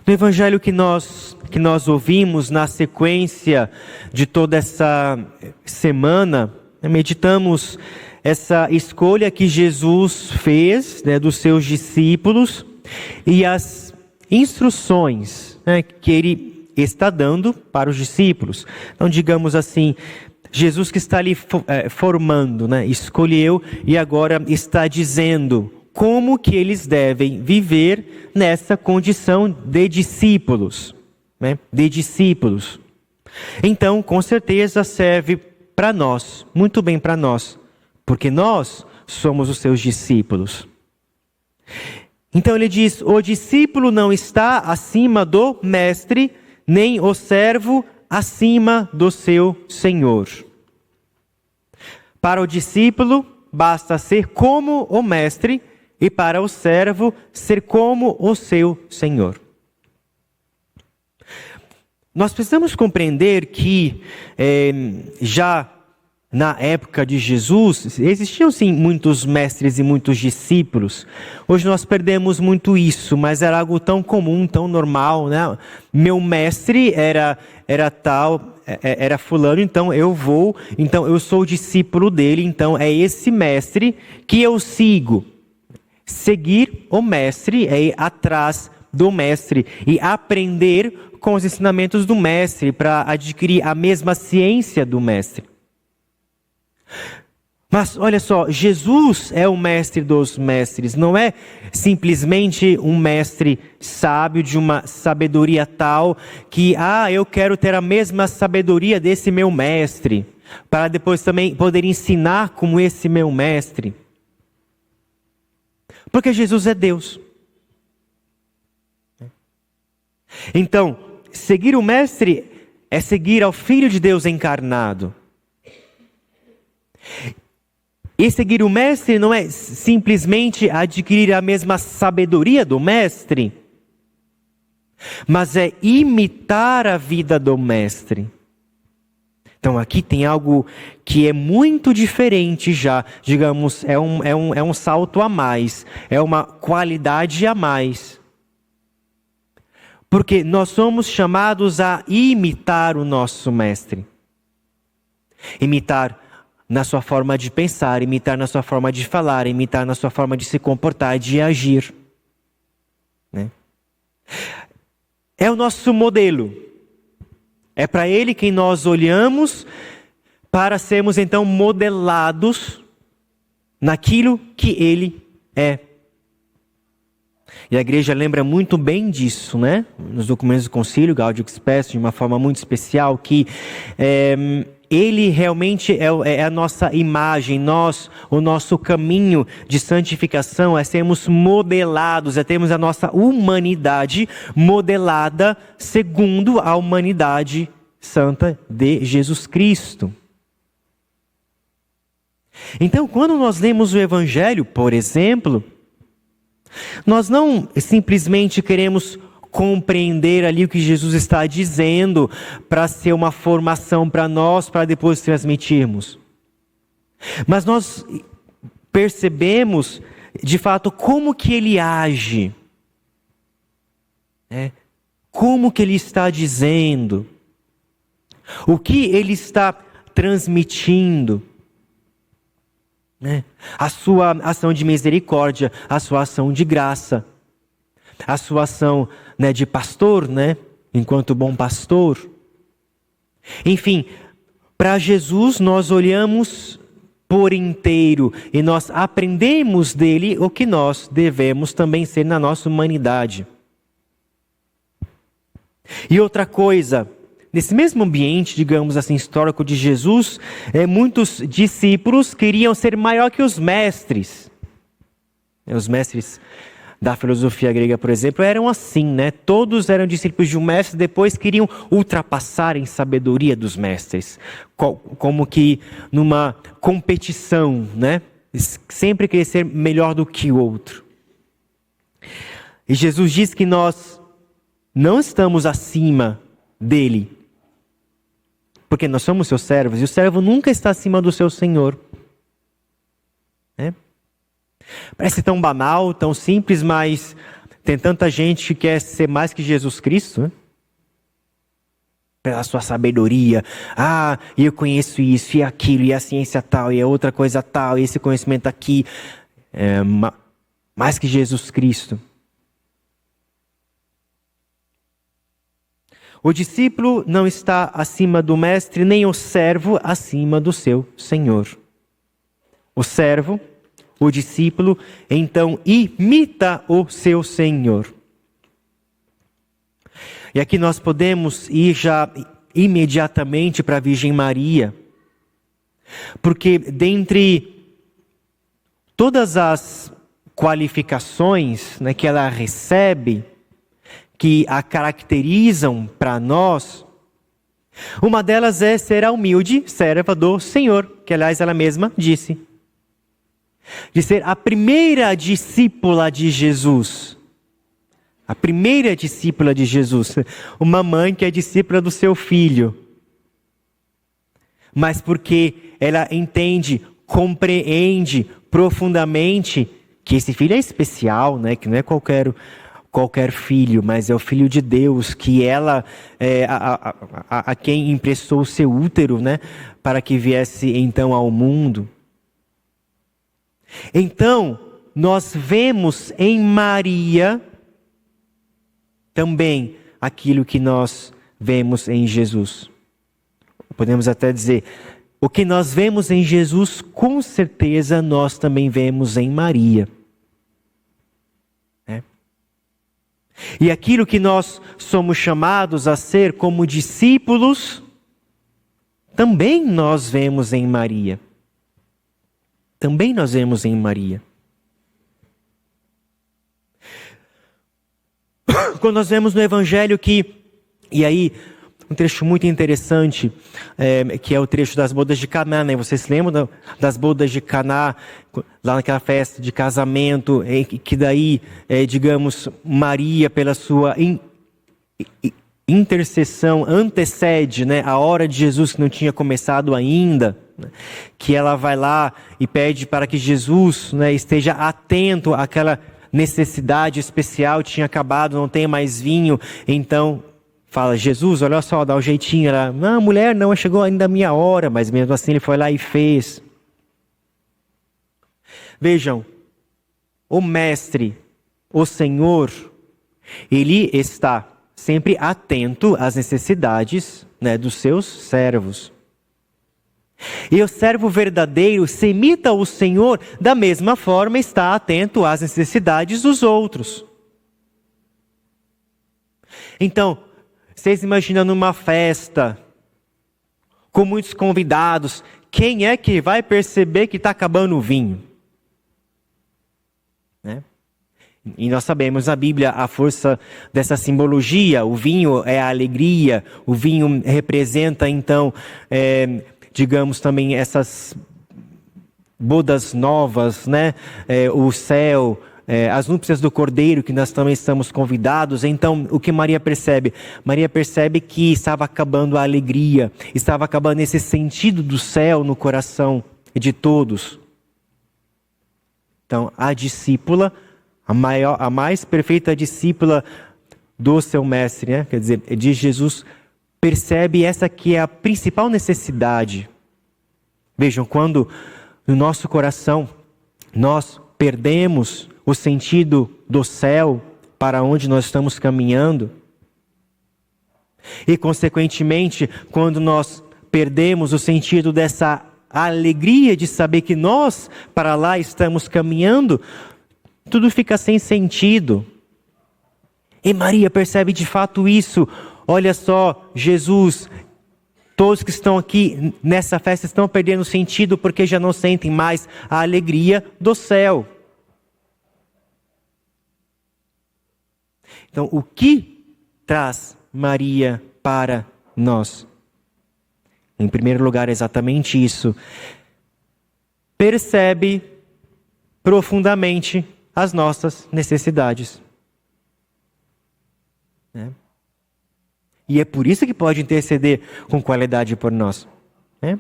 No evangelho que nós ouvimos na sequência de toda essa semana, meditamos essa escolha que Jesus fez, dos seus discípulos e as instruções, que ele está dando para os discípulos. Então, digamos assim, Jesus que está ali formando, escolheu e agora está dizendo como que eles devem viver nessa condição de discípulos, de discípulos. Então, com certeza serve para nós, muito bem para nós, porque nós somos os seus discípulos. Então ele diz: o discípulo não está acima do mestre, nem o servo acima do seu senhor. Para o discípulo, basta ser como o mestre, e para o servo, ser como o seu senhor. Nós precisamos compreender que já na época de Jesus, existiam sim muitos mestres e muitos discípulos. Hoje nós perdemos muito isso, mas era algo tão comum, tão normal, Meu mestre era tal, era fulano, então eu sou discípulo dele, então é esse mestre que eu sigo. Seguir o mestre é ir atrás do mestre e aprender com os ensinamentos do mestre para adquirir a mesma ciência do mestre. Mas olha só, Jesus é o mestre dos mestres, não é simplesmente um mestre sábio de uma sabedoria tal que, eu quero ter a mesma sabedoria desse meu mestre, para depois também poder ensinar como esse meu mestre. Porque Jesus é Deus. Então, seguir o mestre é seguir ao Filho de Deus encarnado. E seguir o mestre não é simplesmente adquirir a mesma sabedoria do mestre, mas é imitar a vida do mestre. Então aqui tem algo que é muito diferente já, digamos, é um salto a mais, é uma qualidade a mais. Porque nós somos chamados a imitar o nosso mestre. Imitar na sua forma de pensar, imitar na sua forma de falar, imitar na sua forma de se comportar, de agir. É o nosso modelo. É para ele que nós olhamos para sermos então modelados naquilo que ele é. E a igreja lembra muito bem disso, nos documentos do concílio, Gaudium et Spes, de uma forma muito especial, que ele realmente é a nossa imagem, o nosso caminho de santificação é sermos modelados, é termos a nossa humanidade modelada segundo a humanidade santa de Jesus Cristo. Então, quando nós lemos o Evangelho, por exemplo, nós não simplesmente queremos compreender ali o que Jesus está dizendo para ser uma formação para nós, para depois transmitirmos. Mas nós percebemos, de fato, como que ele age. Como que ele está dizendo. O que ele está transmitindo. A sua ação de misericórdia, a sua ação de graça. A sua ação de pastor, enquanto bom pastor. Enfim, para Jesus nós olhamos por inteiro e nós aprendemos dele o que nós devemos também ser na nossa humanidade. E outra coisa, nesse mesmo ambiente, digamos assim, histórico de Jesus, muitos discípulos queriam ser maior que os mestres. Os mestres da filosofia grega, por exemplo, eram assim, Todos eram discípulos de um mestre, depois queriam ultrapassar em sabedoria dos mestres. Como que numa competição, Sempre querer ser melhor do que o outro. E Jesus diz que nós não estamos acima dele. Porque nós somos seus servos, e o servo nunca está acima do seu senhor. Parece tão banal, tão simples, mas Tem tanta gente que quer ser mais que Jesus Cristo, né? Pela sua sabedoria. Ah, eu conheço isso e aquilo, e a ciência tal, e a outra coisa tal, e esse conhecimento aqui. Mais que Jesus Cristo. O discípulo não está acima do mestre, nem o servo acima do seu senhor. O servo, o discípulo, então imita o seu senhor. E aqui nós podemos ir já imediatamente para a Virgem Maria, porque dentre todas as qualificações, né, que ela recebe, que a caracterizam para nós, uma delas é ser a humilde serva do Senhor, que aliás ela mesma disse. De ser a primeira discípula de Jesus. A primeira discípula de Jesus. Uma mãe que é discípula do seu filho. Mas porque ela entende, compreende profundamente que esse filho é especial, né? Que não é qualquer filho, mas é o Filho de Deus, que ela a quem emprestou o seu útero, né, para que viesse então ao mundo. Então, nós vemos em Maria também aquilo que nós vemos em Jesus. Podemos até dizer, o que nós vemos em Jesus, com certeza nós também vemos em Maria. E aquilo que nós somos chamados a ser como discípulos, também nós vemos em Maria. Também nós vemos em Maria. Quando nós vemos no Evangelho e aí, um trecho muito interessante, que é o trecho das bodas de Caná, né? Vocês se lembram das bodas de Caná, lá naquela festa de casamento, que daí, digamos, Maria, pela sua intercessão, antecede, né, a hora de Jesus que não tinha começado ainda, né? Que ela vai lá e pede para que Jesus, né, esteja atento àquela necessidade especial, tinha acabado, não tem mais vinho, então fala, Jesus, olha só, dá um jeitinho. Ela, não, mulher, não, chegou ainda a minha hora, mas mesmo assim ele foi lá e fez. Vejam, o mestre, o Senhor, ele está sempre atento às necessidades, né, dos seus servos. E o servo verdadeiro, se imita o Senhor, da mesma forma está atento às necessidades dos outros. Então, vocês imaginam numa festa, com muitos convidados, quem é que vai perceber que está acabando o vinho? Né? E nós sabemos na Bíblia a força dessa simbologia. O vinho é a alegria, o vinho representa então, digamos também essas bodas novas, né? O céu, as núpcias do Cordeiro, que nós também estamos convidados. Então, o que Maria percebe? Maria percebe que estava acabando a alegria, estava acabando esse sentido do céu no coração de todos. Então, a discípula, a mais perfeita discípula do seu mestre, né? Quer dizer, de Jesus, percebe essa que é a principal necessidade. Vejam, quando no nosso coração nós perdemos o sentido do céu para onde nós estamos caminhando, e consequentemente, quando nós perdemos o sentido dessa alegria de saber que nós para lá estamos caminhando, tudo fica sem sentido. E Maria percebe de fato isso. Olha só, Jesus, todos que estão aqui nessa festa estão perdendo sentido porque já não sentem mais a alegria do céu. Então, o que traz Maria para nós? Em primeiro lugar, exatamente isso. Percebe profundamente as nossas necessidades. Né? E é por isso que pode interceder com qualidade por nós. Né?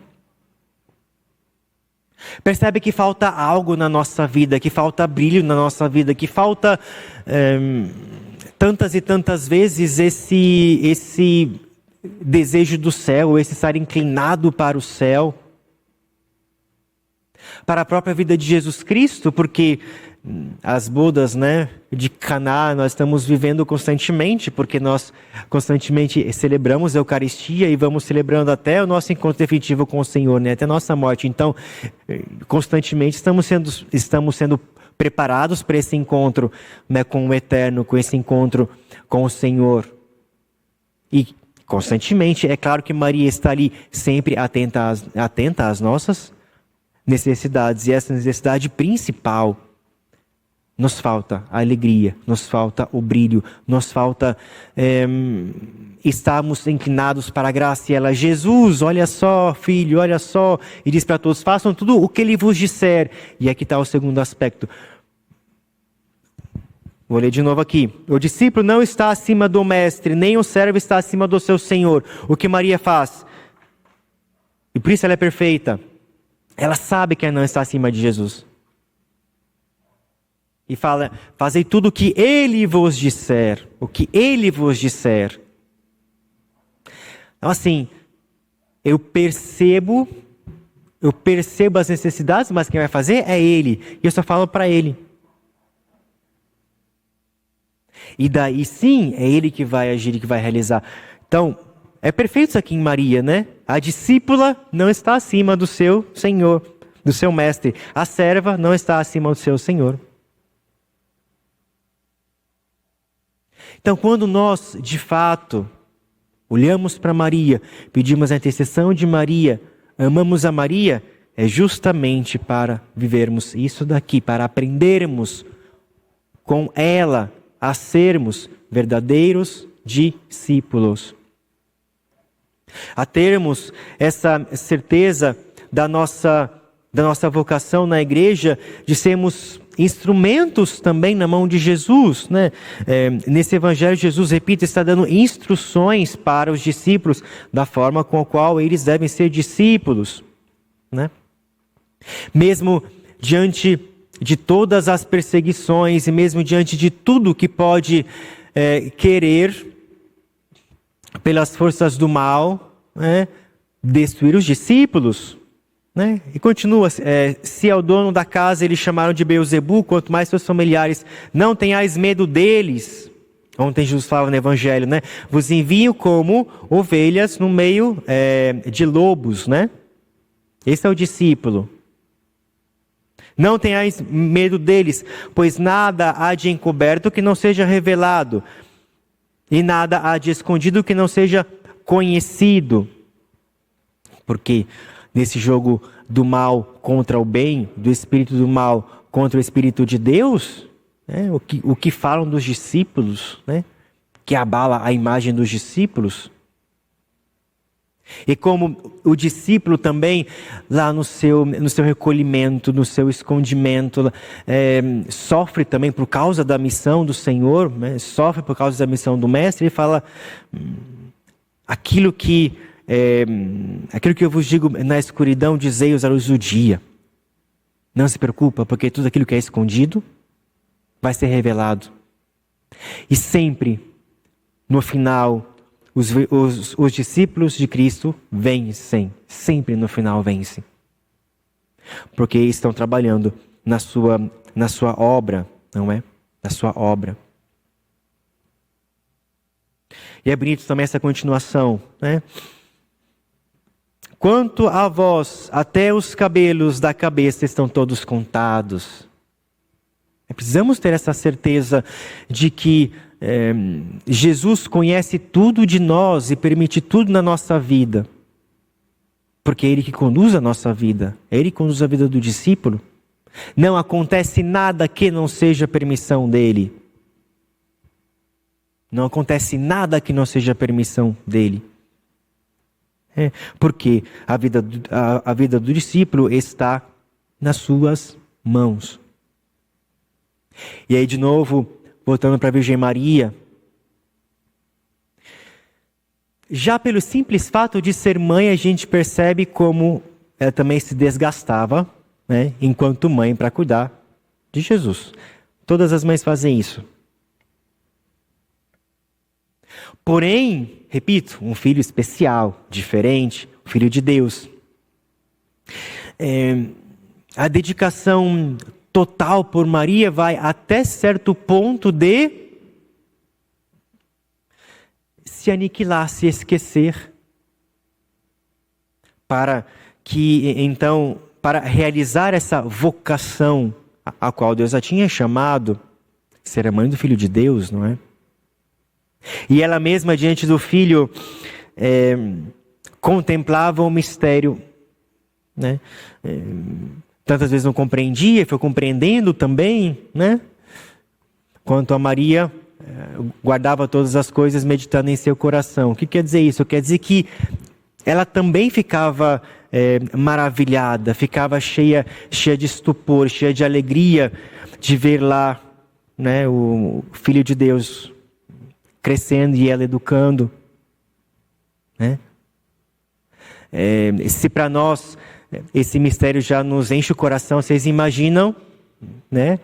Percebe que falta algo na nossa vida, que falta brilho na nossa vida, que falta tantas e tantas vezes esse desejo do céu, esse estar inclinado para o céu, para a própria vida de Jesus Cristo, porque as bodas, né, de Caná nós estamos vivendo constantemente, porque nós constantemente celebramos a Eucaristia e vamos celebrando até o nosso encontro definitivo com o Senhor, né, até a nossa morte. Então, constantemente estamos sendo preparados para esse encontro, né, com o Eterno, com esse encontro com o Senhor. E constantemente, é claro que Maria está ali sempre atenta às nossas necessidades, e essa necessidade principal, nos falta a alegria, nos falta o brilho, nos falta estarmos inclinados para a graça. E ela, Jesus, olha só, filho, olha só, e diz para todos, façam tudo o que ele vos disser. E aqui está o segundo aspecto. Vou ler de novo aqui. O discípulo não está acima do mestre, nem o servo está acima do seu senhor. O que Maria faz? E por isso ela é perfeita. Ela sabe que ela não está acima de Jesus. E fala, fazei tudo o que ele vos disser. O que ele vos disser. Então assim, eu percebo as necessidades, mas quem vai fazer é ele. E eu só falo para ele. E daí sim, é ele que vai agir e que vai realizar. Então, é perfeito isso aqui em Maria, né? A discípula não está acima do seu senhor, do seu mestre. A serva não está acima do seu senhor. Então, quando nós, de fato, olhamos para Maria, pedimos a intercessão de Maria, amamos a Maria, é justamente para vivermos isso daqui, para aprendermos com ela a sermos verdadeiros discípulos. A termos essa certeza da nossa vocação na igreja, de sermos instrumentos também na mão de Jesus, né? Nesse evangelho, Jesus, repito, está dando instruções para os discípulos da forma com a qual eles devem ser discípulos, né? Mesmo diante de todas as perseguições e mesmo diante de tudo que pode querer pelas forças do mal, né, destruir os discípulos, né? E continua, se ao dono da casa eles chamaram de Beelzebu, quanto mais seus familiares, não tenhais medo deles. Ontem Jesus falava no Evangelho, né? Vos envio como ovelhas no meio de lobos, né? Esse é o discípulo. Não tenhais medo deles, pois nada há de encoberto que não seja revelado, e nada há de escondido que não seja conhecido. Porque nesse jogo do mal contra o bem, do espírito do mal contra o espírito de Deus, né, o que falam dos discípulos, né, que abala a imagem dos discípulos. E como o discípulo também, lá no seu recolhimento, no seu escondimento, sofre também por causa da missão do Senhor, né? Sofre por causa da missão do Mestre, ele fala, aquilo que eu vos digo na escuridão, dizei-os à luz do dia. Não se preocupa, porque tudo aquilo que é escondido vai ser revelado. E sempre, no final, os discípulos de Cristo vencem, sempre no final vencem. Porque estão trabalhando na sua obra, não é? Na sua obra. E é bonito também essa continuação, né? Quanto a vós, até os cabelos da cabeça estão todos contados. Precisamos ter essa certeza de que Jesus conhece tudo de nós e permite tudo na nossa vida. Porque é Ele que conduz a nossa vida. É Ele que conduz a vida do discípulo. Não acontece nada que não seja permissão dEle. Não acontece nada que não seja permissão dEle. Porque a vida do discípulo está nas suas mãos. E aí de novo, voltando para a Virgem Maria, já pelo simples fato de ser mãe, a gente percebe como ela também se desgastava né, enquanto mãe para cuidar de Jesus. Todas as mães fazem isso. Porém, repito, um filho especial, diferente, um filho de Deus. A dedicação total por Maria vai até certo ponto de se aniquilar, se esquecer. Para que, então, para realizar essa vocação a qual Deus a tinha chamado, ser a mãe do Filho de Deus, não é? E ela mesma, diante do Filho, contemplava o mistério, né? Tantas vezes não compreendia, foi compreendendo também, né? Quanto a Maria, guardava todas as coisas meditando em seu coração. O que quer dizer isso? Quer dizer que ela também ficava maravilhada, ficava cheia de estupor, cheia de alegria de ver lá, né, o Filho de Deus crescendo e ela educando, né? Se para nós esse mistério já nos enche o coração, vocês imaginam, né?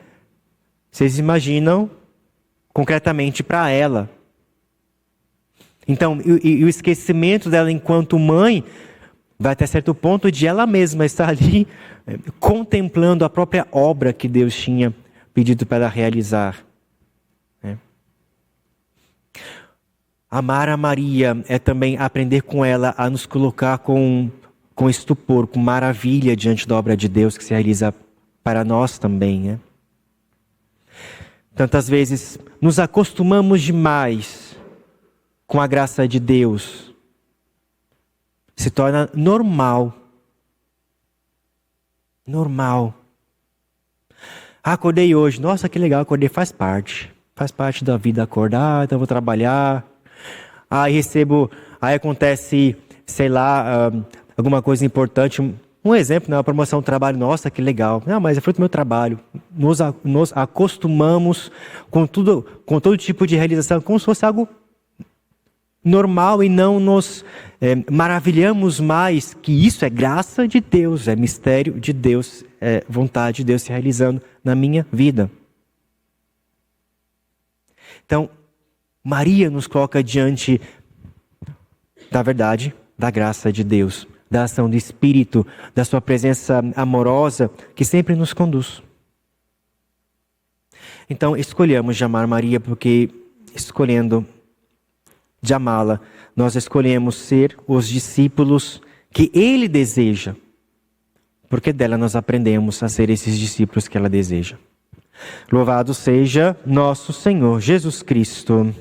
Vocês imaginam concretamente para ela. Então, e o esquecimento dela enquanto mãe vai até certo ponto de ela mesma estar ali contemplando a própria obra que Deus tinha pedido para ela realizar. Amar a Maria é também aprender com ela a nos colocar com estupor, com maravilha diante da obra de Deus que se realiza para nós também, né? Tantas vezes nos acostumamos demais com a graça de Deus. Se torna normal. Normal. Acordei hoje. Nossa, que legal, acordei, faz parte. Faz parte da vida acordar, então vou trabalhar. Aí acontece, sei lá, alguma coisa importante. Um exemplo, né, uma promoção de trabalho, nossa, que legal. Não, mas é fruto do meu trabalho. Nos acostumamos com todo tipo de realização, como se fosse algo normal e não nos maravilhamos mais que isso é graça de Deus, é mistério de Deus, é vontade de Deus se realizando na minha vida. Então, Maria nos coloca diante da verdade, da graça de Deus, da ação do Espírito, da sua presença amorosa que sempre nos conduz. Então, escolhamos de amar Maria porque, escolhendo de amá-la, nós escolhemos ser os discípulos que Ele deseja, porque dela nós aprendemos a ser esses discípulos que ela deseja. Louvado seja nosso Senhor Jesus Cristo.